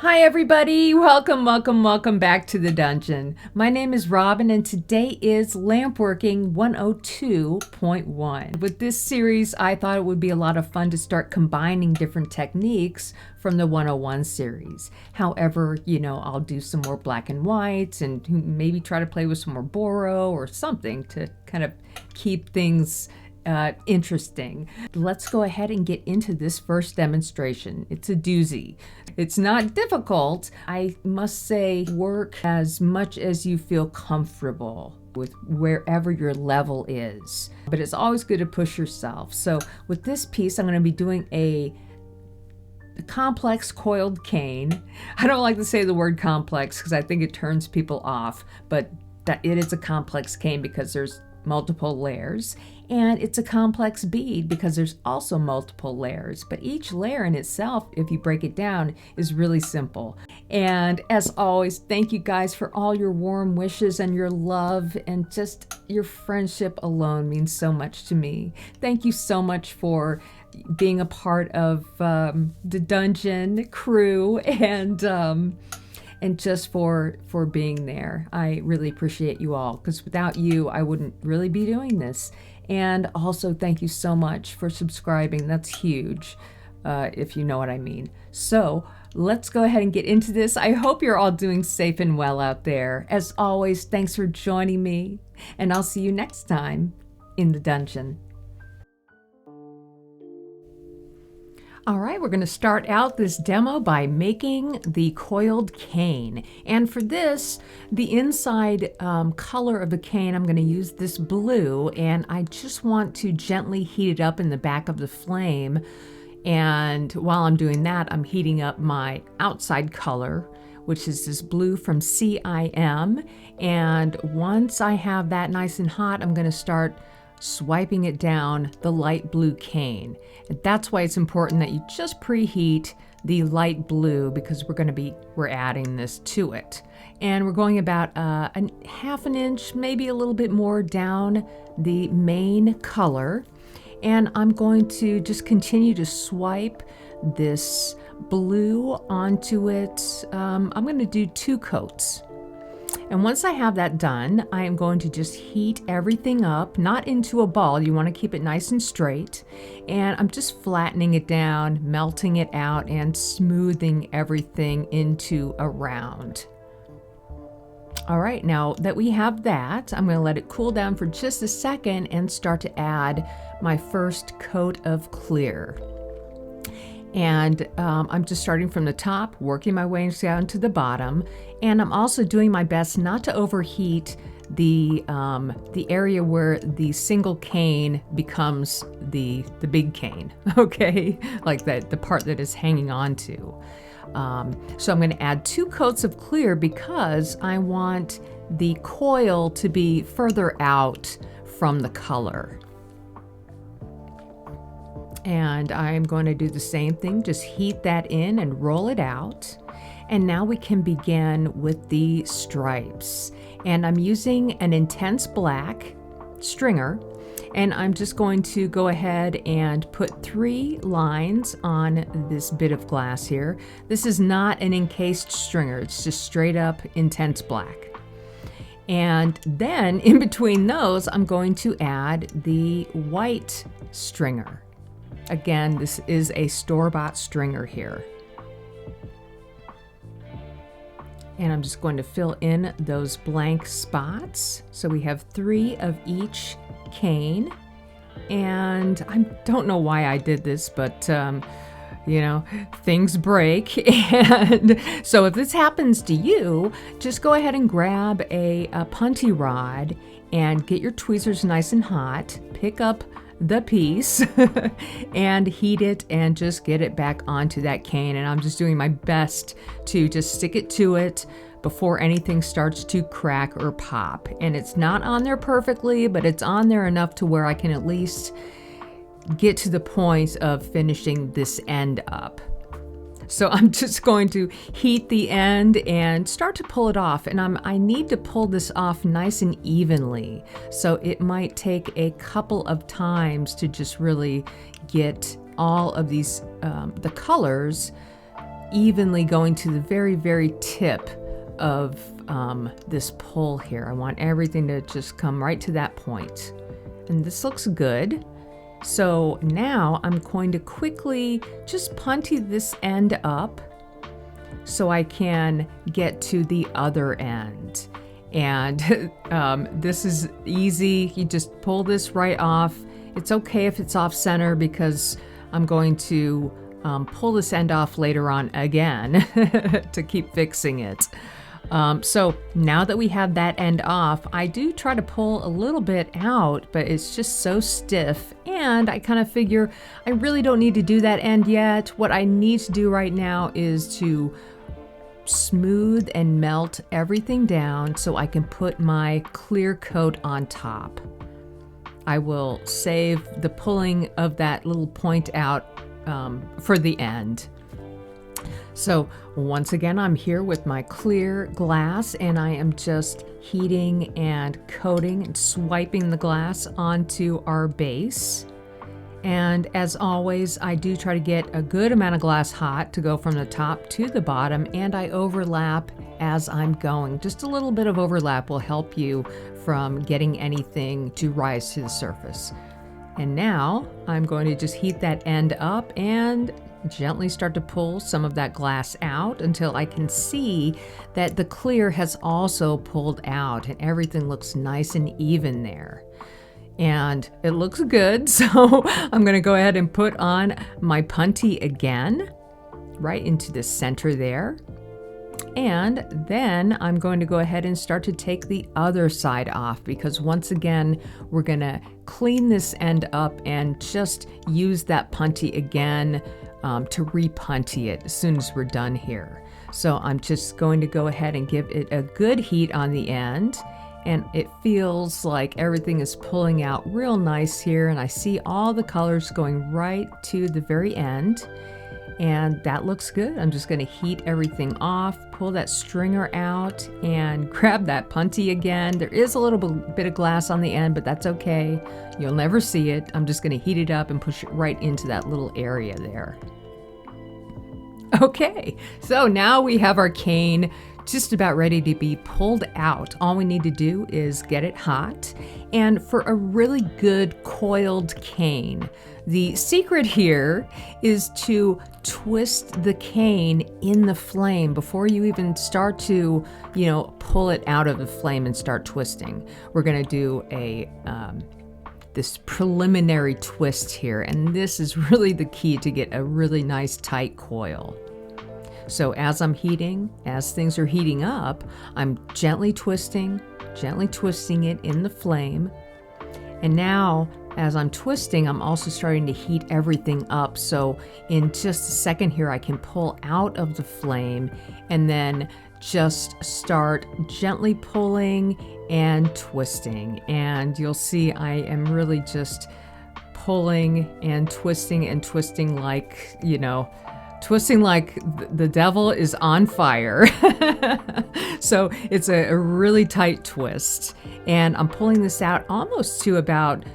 Hi everybody, welcome back to the dungeon. My name is Robin and today is Lampworking 102.1. With this series, I thought it would be a lot of fun to start combining different techniques from the 101 series. However, I'll do some more black and whites and maybe try to play with some more boro or something to kind of keep things interesting. Let's go ahead and get into this first demonstration. It's a doozy. It's not difficult. I must say, work as much as you feel comfortable with wherever your level is. But it's always good to push yourself. So with this piece, I'm going to be doing a complex coiled cane. I don't like to say the word complex because I think it turns people off, but that it is a complex cane because there's multiple layers, and it's a complex bead because there's also multiple layers, but each layer in itself, if you break it down, is really simple. And as always, thank you guys for all your warm wishes and your love, and just your friendship alone means so much to me. Thank you so much for being a part of the dungeon crew and just for being there. I really appreciate you all, because without you, I wouldn't really be doing this. And also, thank you so much for subscribing. That's huge, if you know what I mean. So let's go ahead and get into this. I hope you're all doing safe and well out there. As always, thanks for joining me, and I'll see you next time in the dungeon. All right, we're going to start out this demo by making the coiled cane. And for this, the inside color of the cane, I'm going to use this blue, and I just want to gently heat it up in the back of the flame. And while I'm doing that, I'm heating up my outside color, which is this blue from CIM. And once I have that nice and hot, I'm going to start swiping it down the light blue cane. And that's why it's important that you just preheat the light blue, because we're adding this to it. And we're going about a half an inch, maybe a little bit more down the main color. And I'm going to just continue to swipe this blue onto it. I'm going to do 2 coats. And once I have that done, I am going to just heat everything up, not into a ball. You want to keep it nice and straight. And I'm just flattening it down, melting it out, and smoothing everything into a round. All right, now that we have that, I'm going to let it cool down for just a second and start to add my first coat of clear. And I'm just starting from the top, working my way down to the bottom. And I'm also doing my best not to overheat the area where the single cane becomes the big cane, okay? Like the part that is hanging on to. So I'm going to add 2 coats of clear because I want the coil to be further out from the color. And I'm going to do the same thing, just heat that in and roll it out. And now we can begin with the stripes. And I'm using an intense black stringer, and I'm just going to go ahead and put 3 lines on this bit of glass here. This is not an encased stringer, it's just straight up intense black. And then in between those, I'm going to add the white stringer. Again, this is a store-bought stringer here. And I'm just going to fill in those blank spots. So we have 3 of each cane. And I don't know why I did this, but things break. And so if this happens to you, just go ahead and grab a punty rod and get your tweezers nice and hot. Pick up the piece and heat it and just get it back onto that cane. And I'm just doing my best to just stick it to it before anything starts to crack or pop. And it's not on there perfectly, but it's on there enough to where I can at least get to the point of finishing this end up. So I'm just going to heat the end and start to pull it off. And I need to pull this off nice and evenly. So it might take a couple of times to just really get all of these, the colors evenly going to the very, very tip of this pull here. I want everything to just come right to that point. And this looks good. So now I'm going to quickly just punty this end up so I can get to the other end. And this is easy. You just pull this right off. It's okay if it's off center because I'm going to pull this end off later on again to keep fixing it. So now that we have that end off, I do try to pull a little bit out, but it's just so stiff. And I kind of figure I really don't need to do that end yet. What I need to do right now is to smooth and melt everything down so I can put my clear coat on top. I will save the pulling of that little point out for the end. So once again, I'm here with my clear glass and I am just heating and coating and swiping the glass onto our base. And as always, I do try to get a good amount of glass hot to go from the top to the bottom, and I overlap as I'm going. Just a little bit of overlap will help you from getting anything to rise to the surface. And now I'm going to just heat that end up and gently start to pull some of that glass out until I can see that the clear has also pulled out and everything looks nice and even there. And it looks good, so I'm going to go ahead and put on my punty again, right into the center there. And then I'm going to go ahead and start to take the other side off because once again, we're going to clean this end up and just use that punty again to re-punty it as soon as we're done here. So I'm just going to go ahead and give it a good heat on the end. And it feels like everything is pulling out real nice here. And I see all the colors going right to the very end. And that looks good. I'm just going to heat everything off, pull that stringer out, and grab that punty again. There is a little bit of glass on the end, but that's okay. You'll never see it. I'm just going to heat it up and push it right into that little area there. Okay, so now we have our cane just about ready to be pulled out. All we need to do is get it hot. And for a really good coiled cane, the secret here is to twist the cane in the flame before you even start to, pull it out of the flame and start twisting. We're going to do this preliminary twist here, and this is really the key to get a really nice tight coil. So as things are heating up, I'm gently twisting it in the flame. And now, as I'm twisting, I'm also starting to heat everything up. So in just a second here, I can pull out of the flame and then just start gently pulling and twisting. And you'll see I am really just pulling and twisting like, twisting like the devil is on fire. So it's a really tight twist. And I'm pulling this out almost to about,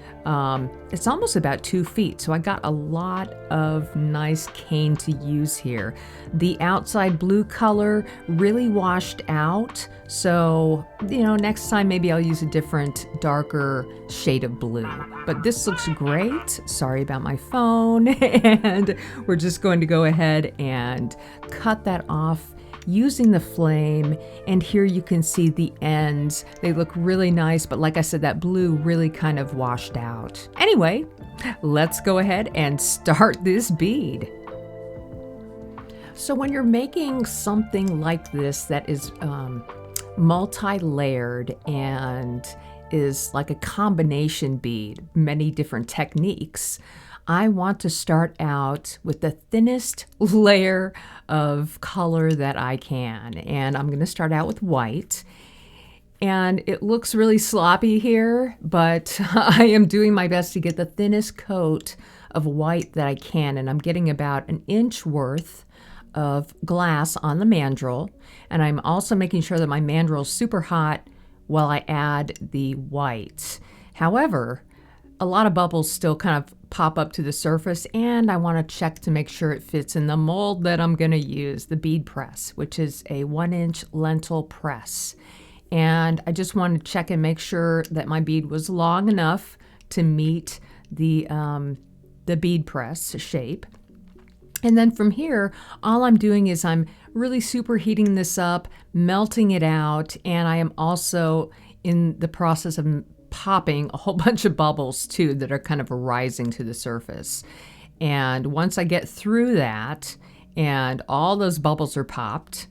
it's almost about 2 feet. So I got a lot of nice cane to use here. The outside blue color really washed out. So, next time maybe I'll use a different, darker shade of blue. But this looks great. Sorry about my phone. And we're just going to go ahead and cut that off using the flame. And here you can see the ends. They look really nice, but like I said, that blue really kind of washed out. Anyway, let's go ahead and start this bead. So when you're making something like this that is multi-layered and is like a combination bead, many different techniques, I want to start out with the thinnest layer of color that I can. And I'm going to start out with white. And it looks really sloppy here, but I am doing my best to get the thinnest coat of white that I can. And I'm getting about 1 inch worth of glass on the mandrel, and I'm also making sure that my mandrel is super hot while I add the white. However, a lot of bubbles still kind of pop up to the surface, and I want to check to make sure it fits in the mold that I'm going to use, the bead press, which is a 1-inch lentil press. And I just want to check and make sure that my bead was long enough to meet the bead press shape. And then from here, all I'm doing is I'm really superheating this up, melting it out, and I am also in the process of popping a whole bunch of bubbles too that are kind of rising to the surface. And once I get through that and all those bubbles are popped,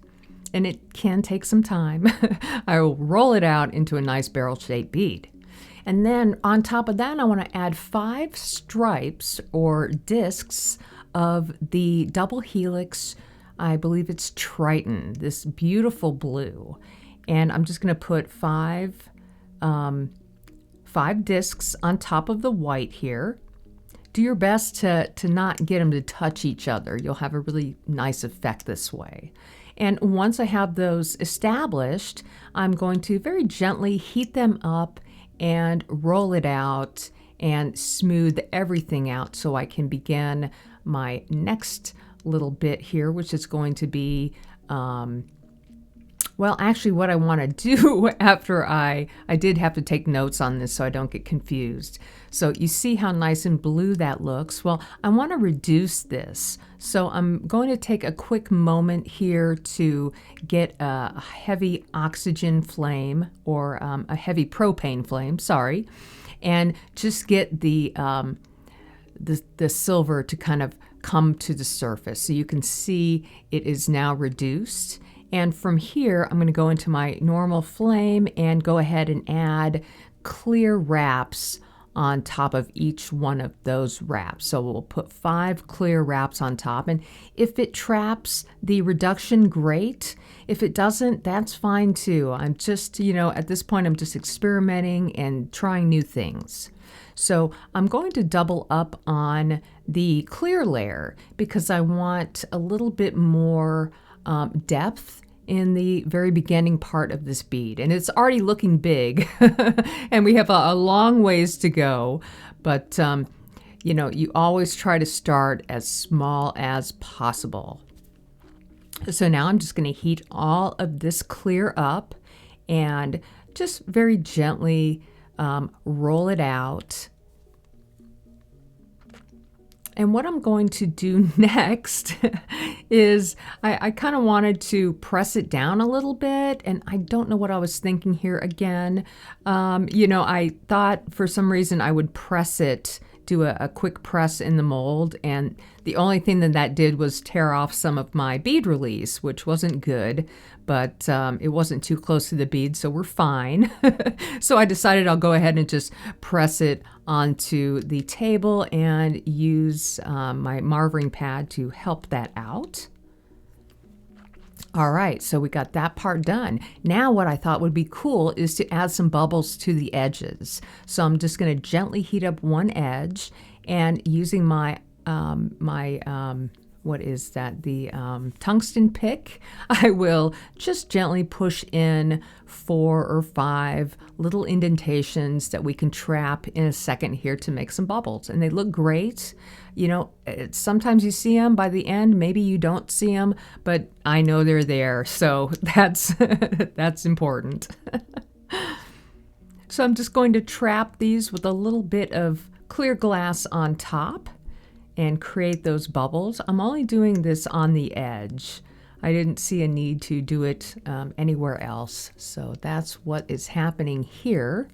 and it can take some time, I will roll it out into a nice barrel-shaped bead. And then on top of that, I want to add 5 stripes or discs of the double helix, I believe it's Triton, this beautiful blue. And I'm just going to put 5 discs on top of the white here. Do your best to not get them to touch each other. You'll have a really nice effect this way. And once I have those established, I'm going to very gently heat them up and roll it out and smooth everything out so I can begin my next little bit here, which is going to be well, actually what I want to do after I did have to take notes on this so I don't get confused. So you see how nice and blue that looks? Well, I want to reduce this. So I'm going to take a quick moment here to get a heavy oxygen flame or a heavy propane flame, sorry, and just get the silver to kind of come to the surface. So you can see it is now reduced. And from here, I'm going to go into my normal flame and go ahead and add clear wraps on top of each one of those wraps. So we'll put 5 clear wraps on top. And if it traps the reduction, great. If it doesn't, that's fine too. I'm just, at this point, I'm just experimenting and trying new things. So I'm going to double up on the clear layer because I want a little bit more depth in the very beginning part of this bead. And it's already looking big and we have a long ways to go, but you always try to start as small as possible. So now I'm just going to heat all of this clear up and just very gently roll it out. And what I'm going to do next is I kind of wanted to press it down a little bit, and I don't know what I was thinking here again. I thought for some reason I would press it, do a quick press in the mold, and the only thing that did was tear off some of my bead release, which wasn't good, but it wasn't too close to the bead, so we're fine. So I decided I'll go ahead and just press it onto the table and use my marvering pad to help that out. All right, so we got that part done. Now what I thought would be cool is to add some bubbles to the edges. So I'm just going to gently heat up one edge and using my what is that? The tungsten pick. I will just gently push in 4 or 5 little indentations that we can trap in a second here to make some bubbles. And they look great. Sometimes you see them by the end, maybe you don't see them, but I know they're there. So that's, that's important. So I'm just going to trap these with a little bit of clear glass on top and create those bubbles. I'm only doing this on the edge. I didn't see a need to do it anywhere else. So that's what is happening here.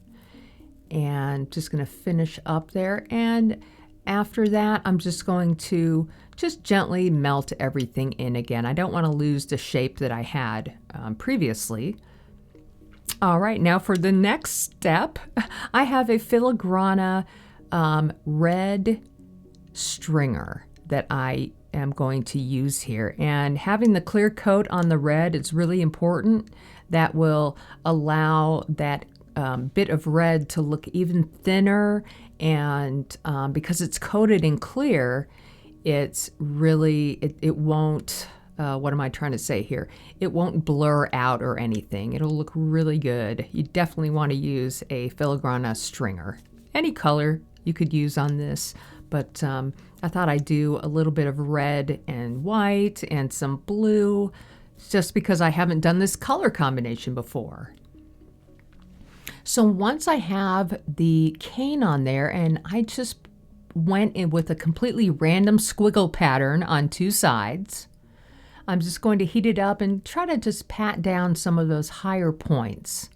And just going to finish up there. And after that, I'm just going to just gently melt everything in again. I don't want to lose the shape that I had previously. All right, now for the next step, I have a filigrana red stringer that I am going to use here, and having the clear coat on the red is really important. That will allow that bit of red to look even thinner, and because it's coated in clear, it's really it won't what am I trying to say here? It won't blur out or anything. It'll look really good. You definitely want to use a filigrana stringer. Any color you could use on this, but I thought I'd do a little bit of red and white and some blue, just because I haven't done this color combination before. So once I have the cane on there, and I just went in with a completely random squiggle pattern on 2 sides, I'm just going to heat it up and try to just pat down some of those higher points,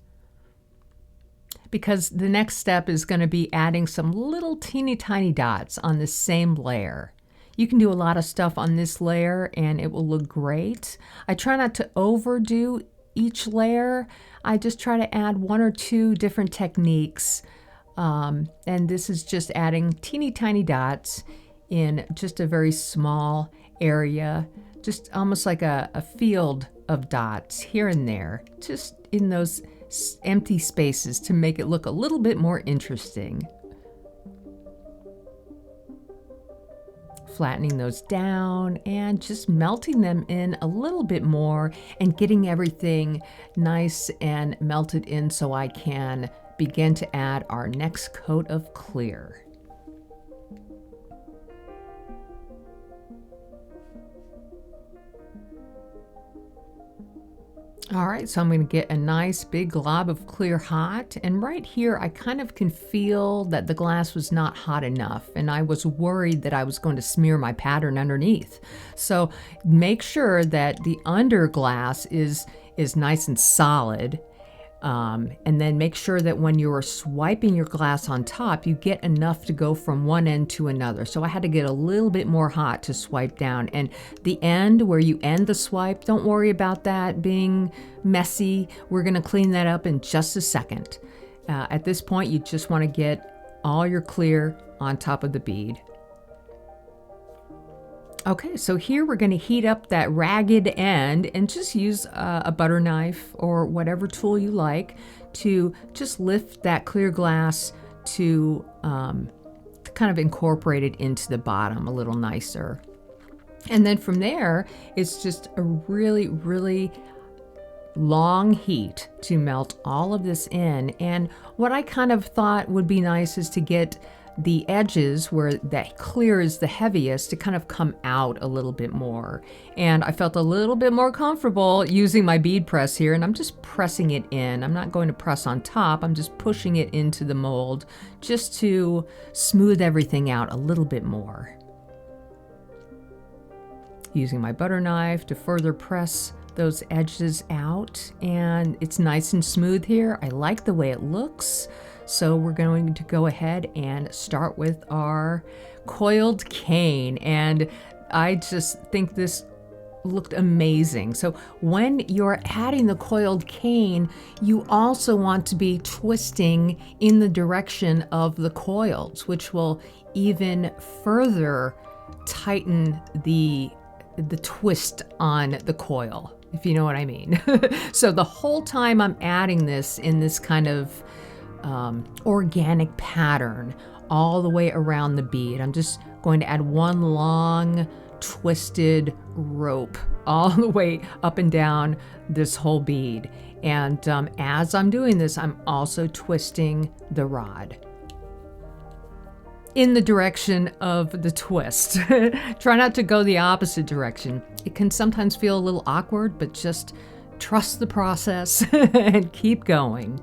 because the next step is going to be adding some little teeny tiny dots on the same layer. You can do a lot of stuff on this layer and it will look great. I try not to overdo each layer. I just try to add 1 or 2 different techniques. And this is just adding teeny tiny dots in just a very small area, just almost like a field of dots here and there, just in those empty spaces to make it look a little bit more interesting. Flattening those down and just melting them in a little bit more and getting everything nice and melted in so I can begin to add our next coat of clear. All right, so I'm going to get a nice big glob of clear hot, and right here I kind of can feel that the glass was not hot enough, and I was worried that I was going to smear my pattern underneath. So make sure that the under glass is nice and solid, and then make sure that when you're swiping your glass on top, you get enough to go from one end to another. So I had to get a little bit more hot to swipe down. And the end, where you end the swipe, don't worry about that being messy. We're going to clean that up in just a second. At this point, you just want to get all your clear on top of the bead. Okay, so here we're going to heat up that ragged end and just use a butter knife or whatever tool you like to just lift that clear glass to kind of incorporate it into the bottom a little nicer. And then from there, it's just a really, really long heat to melt all of this in. And what I kind of thought would be nice is to get the edges where that clear is the heaviest to kind of come out a little bit more. And I felt a little bit more comfortable using my bead press here, and I'm just pressing it in. I'm not going to press on top, I'm just pushing it into the mold just to smooth everything out a little bit more. Using my butter knife to further press those edges out, and it's nice and smooth here. I like the way it looks. So we're going to go ahead and start with our coiled cane. And I just think this looked amazing. So when you're adding the coiled cane, you also want to be twisting in the direction of the coils, which will even further tighten the twist on the coil, if you know what I mean. So the whole time I'm adding this in this kind of organic pattern all the way around the bead, I'm just going to add one long twisted rope all the way up and down this whole bead. And as I'm doing this, I'm also twisting the rod in the direction of the twist. Try not to go the opposite direction. It can sometimes feel a little awkward, but just trust the process and keep going.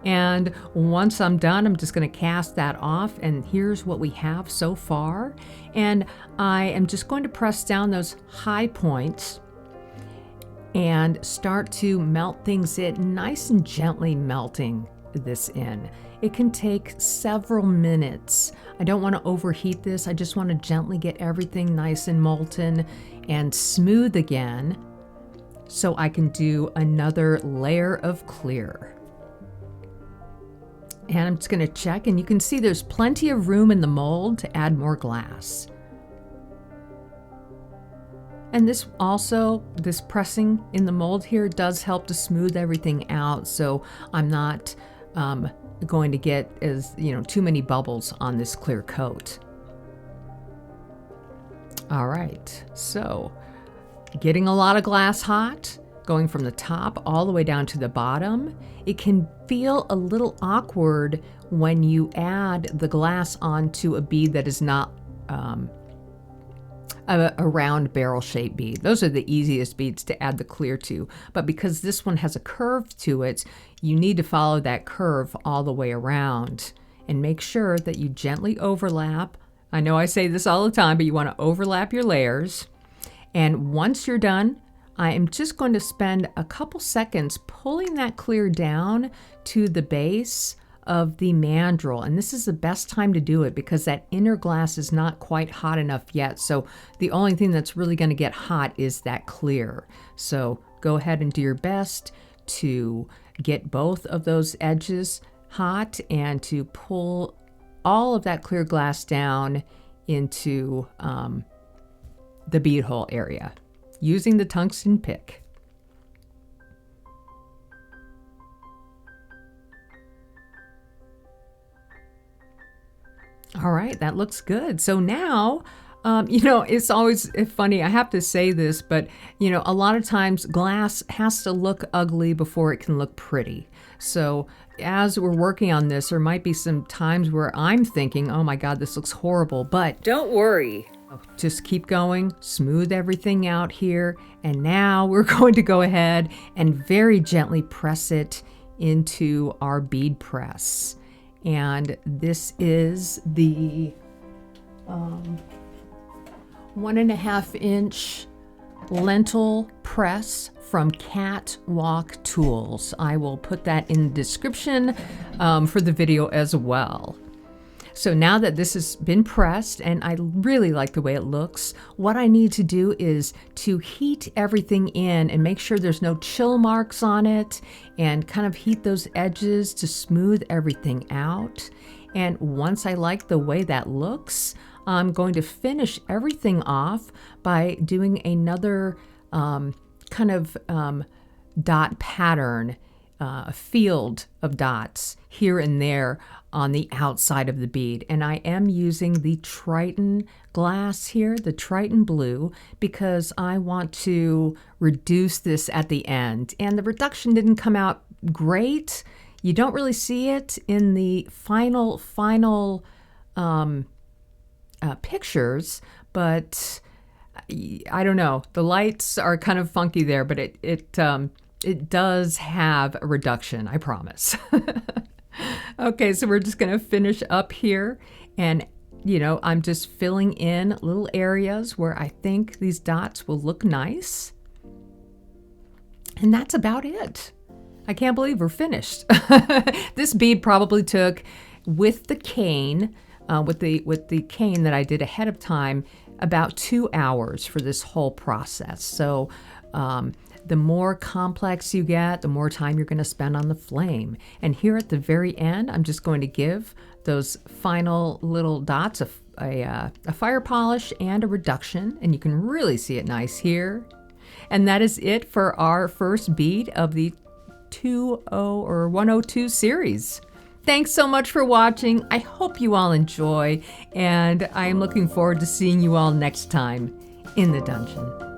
And once I'm done, I'm just going to cast that off, and here's what we have so far. And I am just going to press down those high points and start to melt things in, nice and gently melting this in. It can take several minutes. I don't want to overheat this. I just want to gently get everything nice and molten and smooth again so I can do another layer of clear. And I'm just going to check, and you can see there's plenty of room in the mold to add more glass. And this pressing in the mold here does help to smooth everything out, so I'm not going to get too many bubbles on this clear coat. All right, so getting a lot of glass hot, going from the top all the way down to the bottom. It can feel a little awkward when you add the glass onto a bead that is not a round barrel-shaped bead. Those are the easiest beads to add the clear to. But because this one has a curve to it, you need to follow that curve all the way around and make sure that you gently overlap. I know I say this all the time, but you want to overlap your layers. And once you're done, I am just going to spend a couple seconds pulling that clear down to the base of the mandrel. And this is the best time to do it because that inner glass is not quite hot enough yet. So the only thing that's really going to get hot is that clear. So go ahead and do your best to get both of those edges hot and to pull all of that clear glass down into the bead hole area using the tungsten pick. All right, that looks good. So now, it's always funny. I have to say this, but, a lot of times glass has to look ugly before it can look pretty. So as we're working on this, there might be some times where I'm thinking, oh my God, this looks horrible, but don't worry. Just keep going, smooth everything out here. And now we're going to go ahead and very gently press it into our bead press. And this is the 1.5 inch lentil press from Catwalk Tools. I will put that in the description for the video as well. So now that this has been pressed, and I really like the way it looks, what I need to do is to heat everything in and make sure there's no chill marks on it and kind of heat those edges to smooth everything out. And once I like the way that looks, I'm going to finish everything off by doing another dot pattern, a field of dots here and there on the outside of the bead. And I am using the Triton glass here, the Triton blue, because I want to reduce this at the end. And the reduction didn't come out great. You don't really see it in the final pictures, but I don't know. The lights are kind of funky there, but it does have a reduction, I promise. Okay, so we're just going to finish up here, and I'm just filling in little areas where I think these dots will look nice. And that's about it. I can't believe we're finished. This bead probably took, with the cane, with the cane that I did ahead of time, about 2 hours for this whole process. So the more complex you get, the more time you're going to spend on the flame. And here at the very end, I'm just going to give those final little dots a fire polish and a reduction, and you can really see it nice here. And that is it for our first bead of the 102 series. Thanks so much for watching. I hope you all enjoy, and I am looking forward to seeing you all next time in the dungeon.